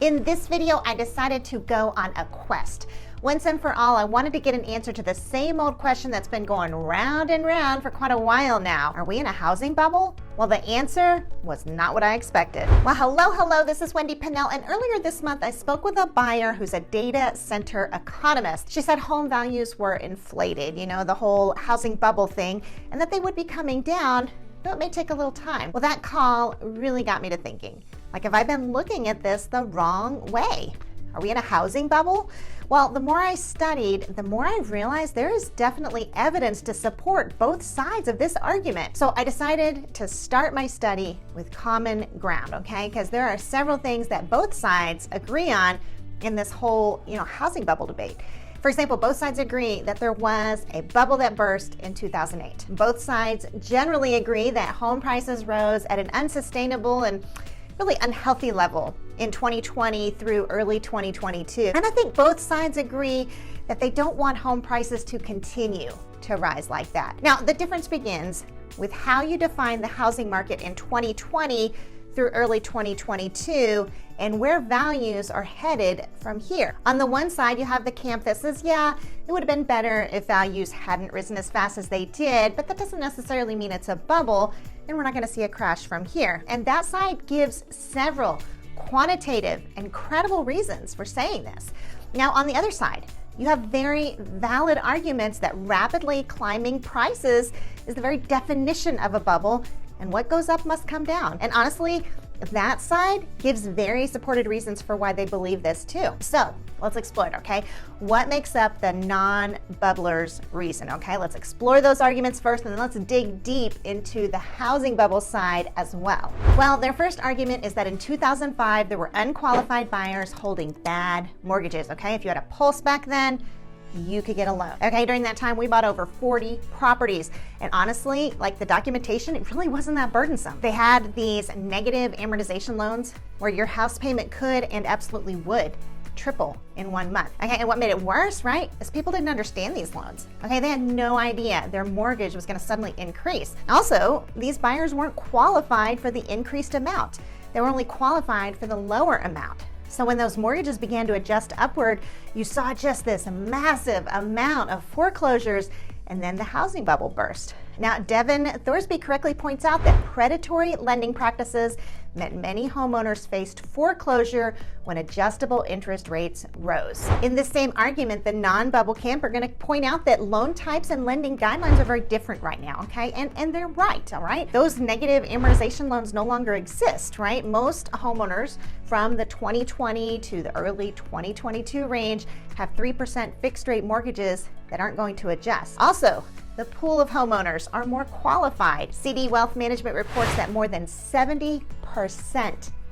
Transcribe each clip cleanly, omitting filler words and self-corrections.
In this video, I decided to go on a quest. Once and for all, I wanted to get an answer to the same old question that's been going round and round for quite a while now. Are we in a housing bubble? Well, the answer was not what I expected. Well, hello, this is Wendy Pinnell, and earlier this month I spoke with a buyer who's a data center economist. She said home values were inflated, the whole housing bubble thing, and that they would be coming down, though it may take a little time. Well, that call really got me to thinking. Have I been looking at this the wrong way? Are we in a housing bubble? Well, the more I studied, the more I realized there is definitely evidence to support both sides of this argument. So I decided to start my study with common ground, okay? Because there are several things that both sides agree on in this whole, housing bubble debate. For example, both sides agree that there was a bubble that burst in 2008. Both sides generally agree that home prices rose at an unsustainable and really unhealthy level in 2020 through early 2022. And I think both sides agree that they don't want home prices to continue to rise like that. Now, the difference begins with how you define the housing market in 2020 through early 2022 and where values are headed from here. On the one side, you have the camp that says, yeah, it would have been better if values hadn't risen as fast as they did, but that doesn't necessarily mean it's a bubble and we're not going to see a crash from here. And that side gives several quantitative and credible reasons for saying this. Now, on the other side, you have very valid arguments that rapidly climbing prices is the very definition of a bubble, and what goes up must come down. And honestly, that side gives very supported reasons for why they believe this too. So let's explore it, okay? What makes up the non-bubblers' reason, okay? Let's explore those arguments first, and then let's dig deep into the housing bubble side as well. Well, their first argument is that in 2005, there were unqualified buyers holding bad mortgages, okay? If you had a pulse back then, you could get a loan. Okay, during that time, we bought over 40 properties. And honestly, the documentation, it really wasn't that burdensome. They had these negative amortization loans where your house payment could and absolutely would triple in 1 month. Okay, and what made it worse, right, is people didn't understand these loans. Okay, they had no idea their mortgage was gonna suddenly increase. Also, these buyers weren't qualified for the increased amount. They were only qualified for the lower amount. So when those mortgages began to adjust upward, you saw just this massive amount of foreclosures, and then the housing bubble burst. Now, Devin Thorsby correctly points out that predatory lending practices meant many homeowners faced foreclosure when adjustable interest rates rose. In this same argument, the non-bubble camp are going to point out that loan types and lending guidelines are very different right now, okay? And they're right, all right? Those negative amortization loans no longer exist, right? Most homeowners from the 2020 to the early 2022 range have 3% fixed rate mortgages that aren't going to adjust. Also, the pool of homeowners are more qualified. CD Wealth Management reports that more than 70%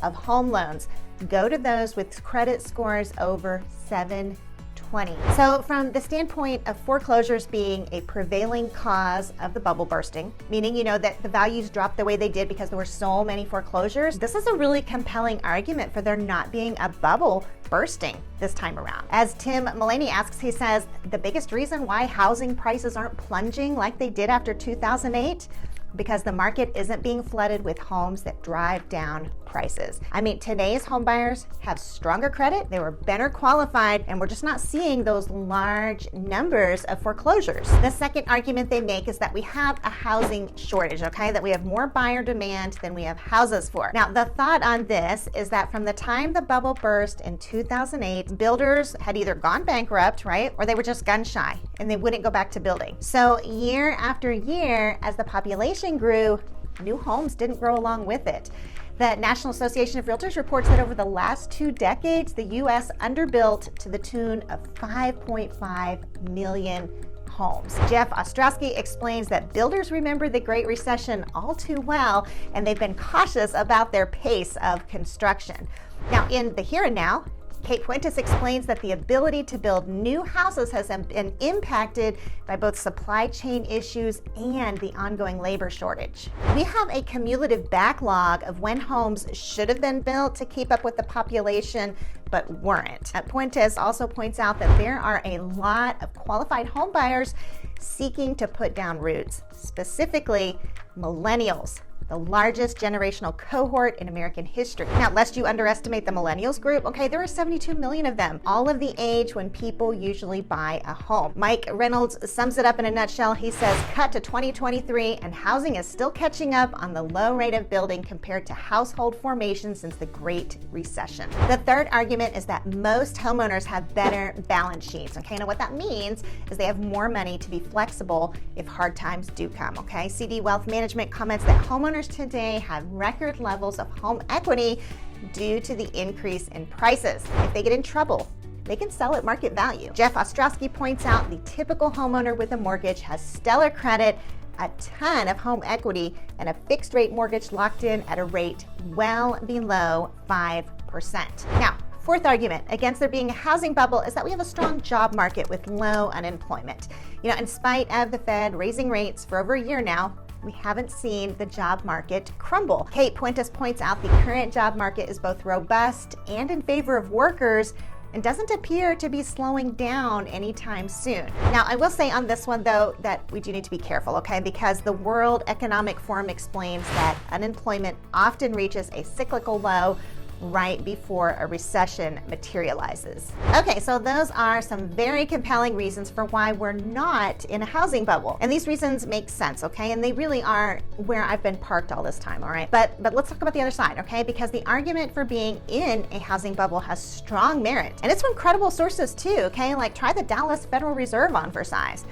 of home loans go to those with credit scores over 720. So from the standpoint of foreclosures being a prevailing cause of the bubble bursting, meaning, that the values dropped the way they did because there were so many foreclosures, this is a really compelling argument for there not being a bubble bursting this time around. As Tim Mullaney asks, he says, the biggest reason why housing prices aren't plunging like they did after 2008, because the market isn't being flooded with homes that drive down prices. I mean, today's home buyers have stronger credit, they were better qualified, and we're just not seeing those large numbers of foreclosures. The second argument they make is that we have a housing shortage, okay? That we have more buyer demand than we have houses for. Now, the thought on this is that from the time the bubble burst in 2008, builders had either gone bankrupt, right? Or they were just gun shy and they wouldn't go back to building. So year after year, as the population grew, new homes didn't grow along with it. The National Association of Realtors reports that over the last 2 decades, the U.S. underbuilt to the tune of 5.5 million homes. Jeff Ostrowski explains that builders remember the Great Recession all too well, and they've been cautious about their pace of construction. Now, in the here and now, Kate Fuentes explains that the ability to build new houses has been impacted by both supply chain issues and the ongoing labor shortage. We have a cumulative backlog of when homes should have been built to keep up with the population but weren't. Fuentes also points out that there are a lot of qualified home buyers seeking to put down roots, specifically millennials. the largest generational cohort in American history. Now, lest you underestimate the millennials group, okay, there are 72 million of them, all of the age when people usually buy a home. Mike Reynolds sums it up in a nutshell. He says, cut to 2023 and housing is still catching up on the low rate of building compared to household formation since the Great Recession. The third argument is that most homeowners have better balance sheets. Okay, now what that means is they have more money to be flexible if hard times do come. Okay, CD Wealth Management comments that homeowners today have record levels of home equity due to the increase in prices. If they get in trouble, they can sell at market value. Jeff Ostrowski points out the typical homeowner with a mortgage has stellar credit, a ton of home equity, and a fixed rate mortgage locked in at a rate well below 5%. Now, fourth argument against there being a housing bubble is that we have a strong job market with low unemployment. You know, in spite of the Fed raising rates for over a year now, we haven't seen the job market crumble. Kate Puentes points out the current job market is both robust and in favor of workers and doesn't appear to be slowing down anytime soon. Now, I will say on this one, though, that we do need to be careful, okay? Because the World Economic Forum explains that unemployment often reaches a cyclical low right before a recession materializes. Okay, so those are some very compelling reasons for why we're not in a housing bubble. And these reasons make sense, okay? And they really are where I've been parked all this time, all right? But let's talk about the other side, okay? Because the argument for being in a housing bubble has strong merit. And it's from credible sources too, okay? Like try the Dallas Federal Reserve on for size.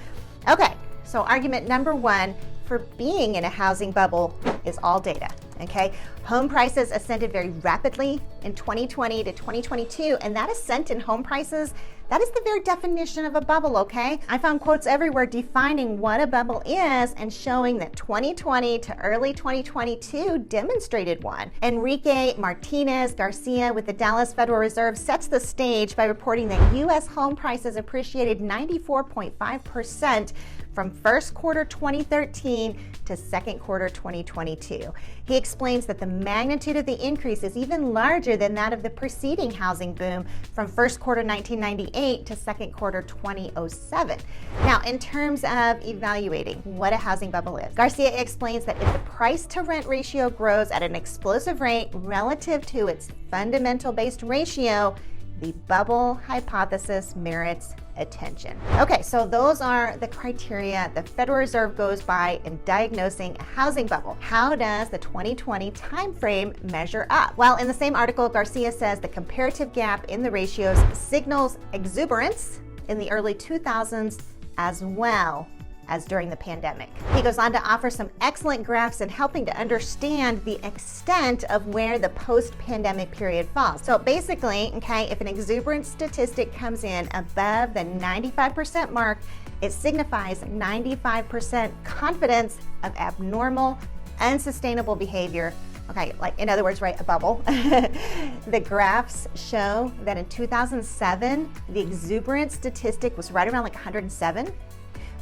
Okay, so argument number one for being in a housing bubble is all data. Okay, home prices ascended very rapidly in 2020 to 2022, and that ascent in home prices, that is the very definition of a bubble, okay? I found quotes everywhere defining what a bubble is and showing that 2020 to early 2022 demonstrated one. Enrique Martinez Garcia with the Dallas Federal Reserve sets the stage by reporting that U.S. home prices appreciated 94.5% from first quarter 2013 to second quarter 2022. He explains that the magnitude of the increase is even larger than that of the preceding housing boom from first quarter 1998 to second quarter 2007. Now, in terms of evaluating what a housing bubble is, Garcia explains that if the price to rent ratio grows at an explosive rate relative to its fundamental based ratio, the bubble hypothesis merits attention. Okay, so those are the criteria the Federal Reserve goes by in diagnosing a housing bubble. How does the 2020 timeframe measure up? Well, in the same article, Garcia says the comparative gap in the ratios signals exuberance in the early 2000s as well as during the pandemic. He goes on to offer some excellent graphs in helping to understand the extent of where the post-pandemic period falls. So basically, okay, if an exuberant statistic comes in above the 95% mark, it signifies 95% confidence of abnormal, unsustainable behavior. Okay, like in other words, right, a bubble. The graphs show that in 2007, the exuberant statistic was right around like 107.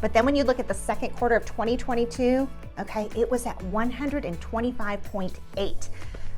But then when you look at the second quarter of 2022, okay, it was at 125.8.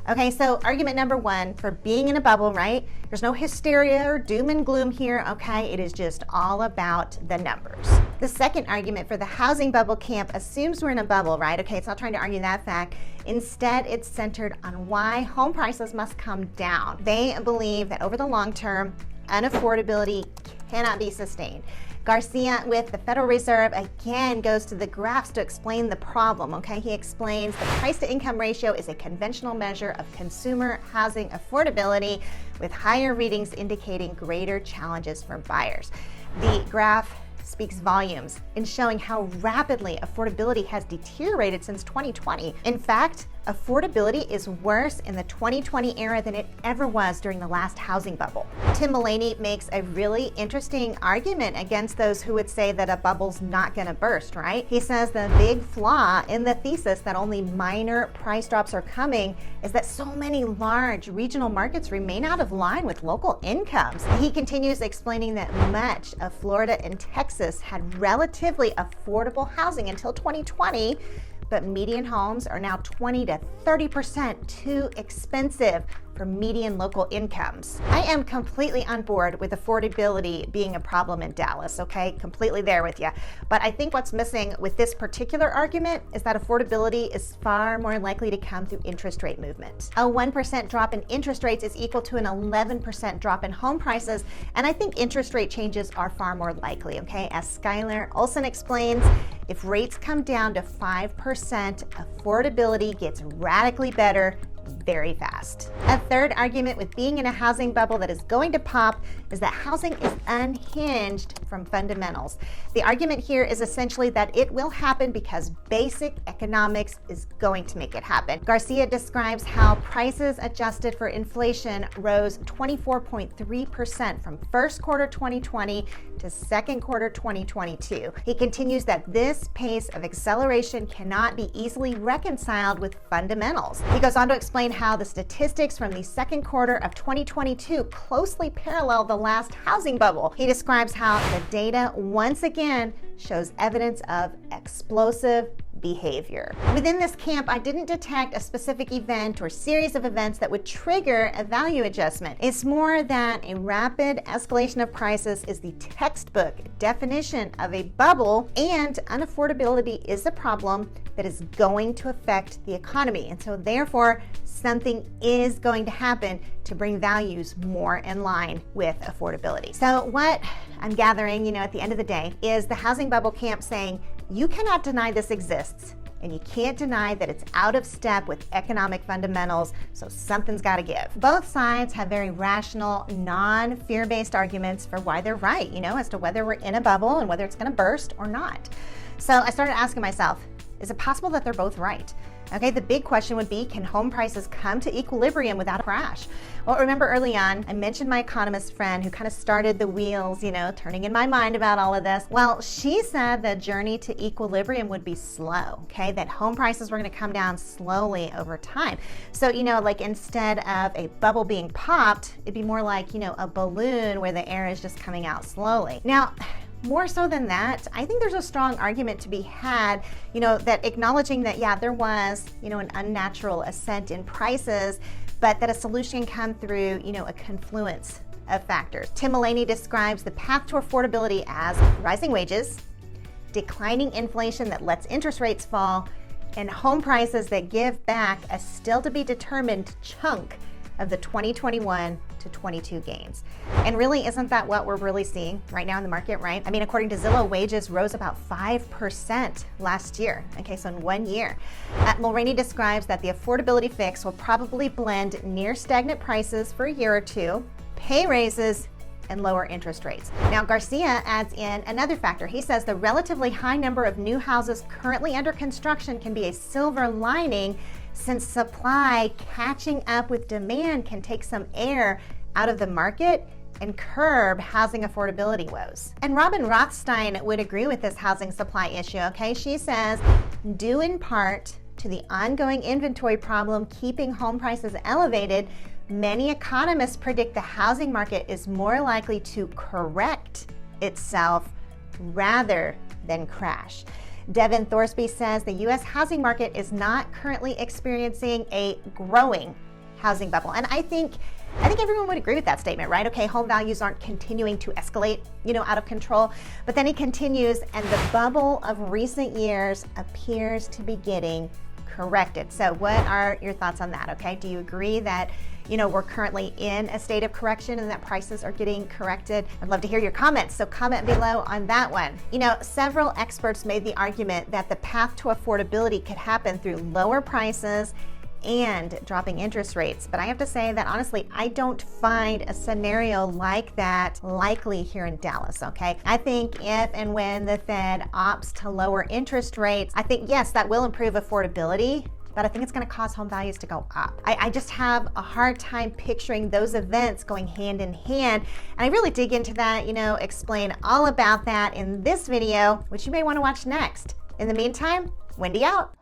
Okay, so argument number one for being in a bubble, right? There's no hysteria or doom and gloom here, okay? It is just all about the numbers. The second argument for the housing bubble camp assumes we're in a bubble, right? Okay, it's not trying to argue that fact. Instead, it's centered on why home prices must come down. They believe that over the long term, unaffordability cannot be sustained. Garcia with the Federal Reserve again goes to the graphs to explain the problem, okay? He explains the price to income ratio is a conventional measure of consumer housing affordability with higher readings indicating greater challenges for buyers. The graph speaks volumes in showing how rapidly affordability has deteriorated since 2020. In fact, affordability is worse in the 2020 era than it ever was during the last housing bubble. Tim Mullaney makes a really interesting argument against those who would say that a bubble's not going to burst, right? He says the big flaw in the thesis that only minor price drops are coming is that so many large regional markets remain out of line with local incomes. He continues explaining that much of Florida and Texas had relatively affordable housing until 2020, but median homes are now 20 to 30% too expensive for median local incomes. I am completely on board with affordability being a problem in Dallas, okay? Completely there with you. But I think what's missing with this particular argument is that affordability is far more likely to come through interest rate movement. A 1% drop in interest rates is equal to an 11% drop in home prices, and I think interest rate changes are far more likely, okay? As Skylar Olson explains, if rates come down to 5%, affordability gets radically better very fast. A third argument with being in a housing bubble that is going to pop is that housing is unhinged from fundamentals. The argument here is essentially that it will happen because basic economics is going to make it happen. Garcia describes how prices adjusted for inflation rose 24.3% from first quarter 2020 to second quarter 2022. He continues that this pace of acceleration cannot be easily reconciled with fundamentals. He goes on to explain how the statistics from the second quarter of 2022 closely parallel the last housing bubble. He describes how the data once again shows evidence of explosive behavior. Within this camp, I didn't detect a specific event or series of events that would trigger a value adjustment. It's more that a rapid escalation of prices is the textbook definition of a bubble, and unaffordability is a problem that is going to affect the economy. And so therefore, something is going to happen to bring values more in line with affordability. So what I'm gathering, at the end of the day, is the housing bubble camp saying, you cannot deny this exists, and you can't deny that it's out of step with economic fundamentals, so something's got to give. Both sides have very rational, non-fear-based arguments for why they're right, as to whether we're in a bubble and whether it's going to burst or not. So I started asking myself, is it possible that they're both right? Okay, the big question would be, can home prices come to equilibrium without a crash? Well, remember early on, I mentioned my economist friend who kind of started the wheels, turning in my mind about all of this. Well, she said the journey to equilibrium would be slow, okay? That home prices were going to come down slowly over time. So, like instead of a bubble being popped, it'd be more like, a balloon where the air is just coming out slowly. Now, more so than that, I think there's a strong argument to be had, that acknowledging that, there was, an unnatural ascent in prices, but that a solution can come through, a confluence of factors. Tim Mullaney describes the path to affordability as rising wages, declining inflation that lets interest rates fall, and home prices that give back a still to be determined chunk of the 2021 to 22 gains. And really, isn't that what we're really seeing right now in the market, right? I mean, according to Zillow, wages rose about 5% last year. Okay, so in 1 year. Mulroney describes that the affordability fix will probably blend near stagnant prices for a year or two, pay raises, and lower interest rates. Now, Garcia adds in another factor. He says the relatively high number of new houses currently under construction can be a silver lining, since supply catching up with demand can take some air out of the market and curb housing affordability woes. And Robin Rothstein would agree with this housing supply issue, okay? She says, due in part to the ongoing inventory problem keeping home prices elevated, many economists predict the housing market is more likely to correct itself rather than crash. Devin Thorsby says the U.S. housing market is not currently experiencing a growing housing bubble. And I think everyone would agree with that statement, right? Okay, home values aren't continuing to escalate, out of control. But then he continues, and the bubble of recent years appears to be getting corrected. So what are your thoughts on that, okay? Do you agree that, we're currently in a state of correction and that prices are getting corrected? I'd love to hear your comments, so comment below on that one. Several experts made the argument that the path to affordability could happen through lower prices and dropping interest rates. But I have to say that honestly, I don't find a scenario like that likely here in Dallas, okay? I think if and when the Fed opts to lower interest rates, I think, yes, that will improve affordability, but I think it's going to cause home values to go up. I just have a hard time picturing those events going hand in hand. And I really dig into that, explain all about that in this video, which you may want to watch next. In the meantime, Wendy out.